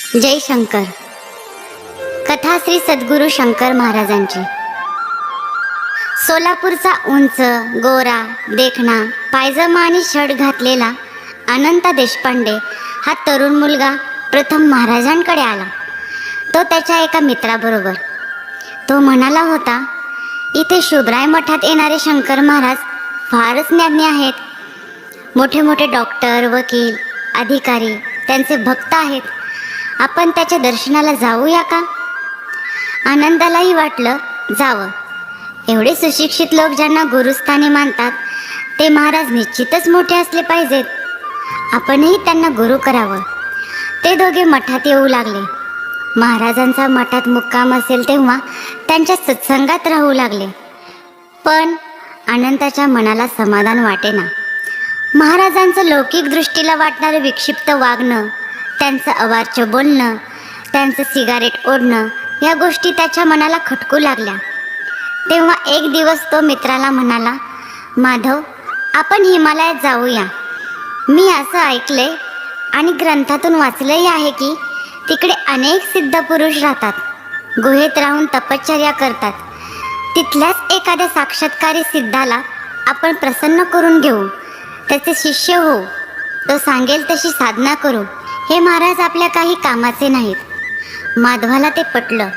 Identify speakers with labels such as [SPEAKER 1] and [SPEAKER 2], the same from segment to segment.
[SPEAKER 1] जय शंकर. कथा श्री सद्गुरू शंकर महाराजांची. सोलापूरचा उंच गोरा देखणा पायजमा आणि शर्ट घातलेला अनंता देशपांडे हा तरुण मुलगा प्रथम महाराजांकडे आला. तो त्याच्या एका मित्राबरोबर. तो म्हणाला होता, इथे शुभराय मठात येणारे शंकर महाराज फारच ज्ञानी आहेत. मोठे मोठे डॉक्टर, वकील, अधिकारी त्यांचे भक्त आहेत. आपण त्याच्या दर्शनाला जाऊया का? आनंदालाही वाटलं जावं. एवढे सुशिक्षित लोक ज्यांना गुरुस्थानी मानतात ते महाराज निश्चितच मोठे असले पाहिजेत. आपणही त्यांना गुरु करावं. ते दोघे मठात येऊ लागले. महाराजांचा मठात मुक्काम असेल तेव्हा त्यांच्या सत्संगात राहू लागले. पण अनंताच्या मनाला समाधान वाटेना. महाराजांचं लौकिक दृष्टीला वाटणारं विक्षिप्त वागणं, त्यांचं अवाच्य बोलणं, त्यांचं सिगारेट ओढणं या गोष्टी त्याच्या मनाला खटकू लागल्या. तेव्हा एक दिवस तो मित्राला म्हणाला, माधव, आपण हिमालयात जाऊया. मी असं ऐकलंय आणि ग्रंथातून वाचलंही आहे की तिकडे अनेक सिद्ध पुरुष राहतात, गुहेत राहून तपश्चर्या करतात. तिथल्याच एखाद्या साक्षात्कारी सिद्धाला आपण प्रसन्न करून घेऊ, त्याचे शिष्य होऊ, तो सांगेल तशी साधना करू. हे महाराज आपल्या काही कामाचे नाहीत. माधवाला ते पटलं.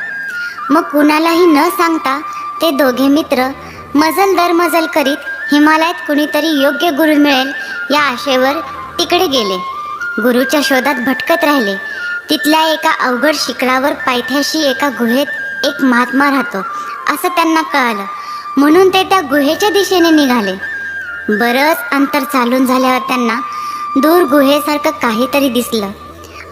[SPEAKER 1] मग कुणालाही न सांगता ते दोघे मित्र मजल दर मजल करीत हिमालयात कुणीतरी योग्य गुरु मिळेल या आशेवर तिकडे गेले. गुरुच्या शोधात भटकत राहिले. तिथल्या एका अवघड शिखरावर पायथ्याशी एका गुहेत एक महात्मा राहतो असं त्यांना कळालं. म्हणून ते त्या गुहेच्या दिशेने निघाले. बरंच अंतर चालून झाल्यावर त्यांना दूर गुहेसारखं काहीतरी दिसलं.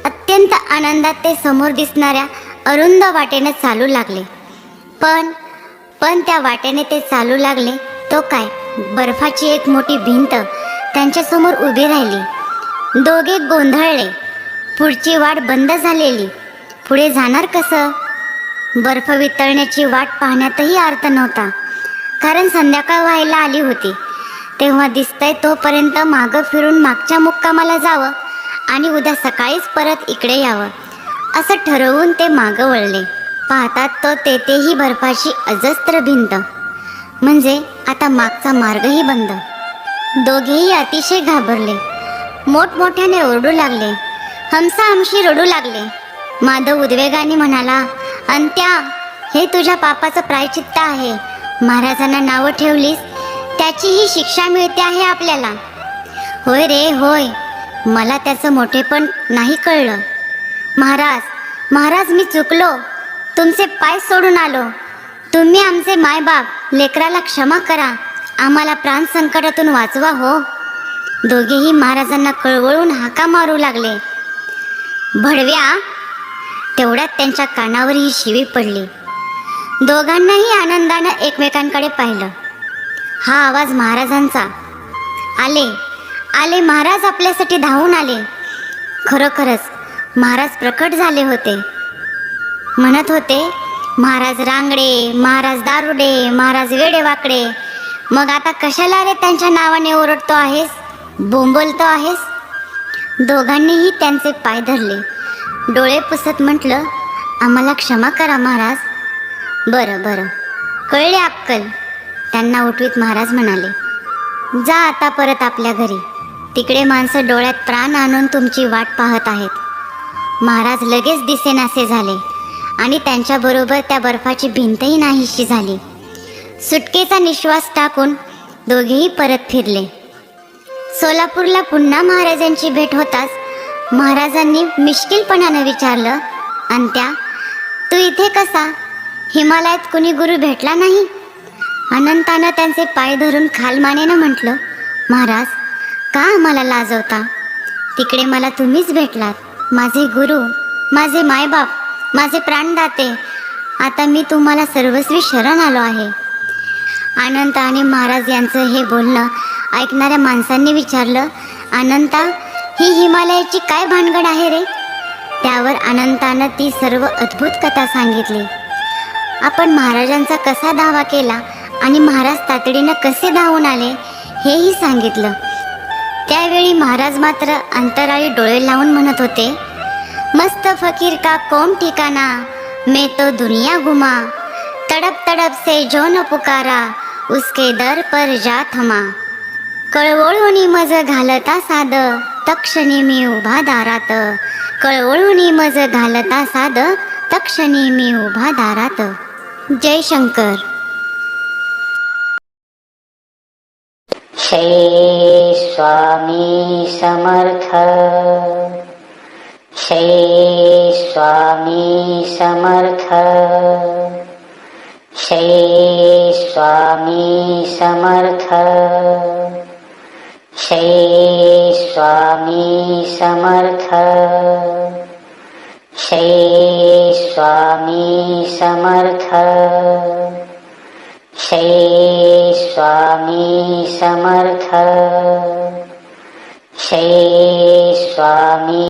[SPEAKER 1] अत्यंत आनंदात ते समोर दिसणाऱ्या अरुंद वाटेने चालू लागले. पण त्या वाटेने ते चालू लागले तो काय, बर्फाची एक मोठी भिंत त्यांच्यासमोर उभी राहिली. दोघे गोंधळले. पुढची वाट बंद झालेली. पुढे जाणार कसं? बर्फ वितळण्याची वाट पाहण्यातही अर्थ नव्हता, कारण संध्याकाळ व्हायला आली होती. तेव्हा दिसतंय तोपर्यंत मागं फिरून मागच्या मुक्कामाला जावं आणि उद्या सकाळीच परत इकडे यावं असं ठरवून ते मागं वळले. पाहतात तो तेथेही बर्फाची अजस्त्र भिंत, म्हणजे आता मागचा मार्गही बंद. दोघेही अतिशय घाबरले. मोठमोठ्याने ओरडू लागले. हमसाहमशी रडू लागले. माधव उद्वेगाने म्हणाला, अंत्या, हे तुझ्या पापाचं प्रायचित्त आहे. महाराजांना नावं ठेवलीस त्याची ही शिक्षा मिळते आहे आपल्याला. होय रे होय, मला त्याचं मोठेपण नाही कळलं. महाराज, मी चुकलो. तुमचे पाय सोडून आलो. तुम्ही आमचे मायबाप, लेकराला क्षमा करा. आम्हाला प्राण संकटातून वाचवा हो. दोघेही महाराजांना कळवळून हाका मारू लागले. भडव्या! तेवढ्यात त्यांच्या कानावर ही शिवी पडली. दोघांनाही आनंदानं एकमेकांकडे पाहिलं. हा आवाज महाराजांचा. आले महाराज, आपल्यासाठी धावून आले. खरोखरच महाराज प्रकट झाले होते. म्हणत होते, महाराज रांगडे, महाराज दारुडे, महाराज वेडेवाकडे. मग आता कशाला रे त्यांच्या नावाने ओरडतो आहेस, बोंबलतो आहेस? दोघांनीही त्यांचे पाय धरले. डोळे पुसत म्हटलं, आम्हाला क्षमा करा महाराज. बरं, कळले अक्कल. त्यांना उठवीत महाराज म्हणाले, जा आता परत आपल्या घरी. तिकडे माणसं डोळ्यात प्राण आणून तुमची वाट पाहत आहेत. महाराज लगेच दिसेनासे झाले आणि त्यांच्याबरोबर त्या बर्फाची भिंतही नाहीशी झाली. सुटकेचा निश्वास टाकून दोघेही परत फिरले. सोलापूरला पुन्हा महाराजांची भेट होताच महाराजांनी मिश्किलपणानं विचारलं, अंत्या, तू इथे कसा? हिमालयात कुणी गुरु भेटला नाही? अनंतानं त्यांचे पाय धरून खालमानेनं म्हटलं, महाराज, का आम्हाला लाजवता? तिकडे मला तुम्हीच भेटलात, माझे गुरु, माझे मायबाप, माझे प्राणदाते. आता मी तुम्हाला सर्वस्वी शरण आलो आहे. अनंत आणि महाराज यांचं हे बोलणं ऐकणाऱ्या माणसांनी विचारलं, अनंता, ही हिमालयाची काय भानगड आहे रे? त्यावर अनंतानं ती सर्व अद्भुत कथा सांगितली. आपण महाराजांचा कसा धावा केला आणि महाराज तातडीनं कसे धावून आले हेही सांगितलं. त्यावेळी महाराज मात्र अंतराळी डोळे लावून म्हणत होते, मस्त फकीर का कौन ठिकाना, मैं तो दुनिया घुमा, तड़प तड़प से जो न पुकारा, उसके दर पर जा थमा. कळवळूनी मज घालता साद, तक्षणी मी उभा दारात. कळवळूनी मज घालता साद, तक्षणी मी उभा दारात. जय शंकर.
[SPEAKER 2] श्री स्वामी समर्थ. श्री स्वामी समर्थ. श्री स्वामी समर्थ. श्री स्वामी समर्थ. श्री स्वामी समर्थ. श्री स्वामी समर्थ. श्री स्वामी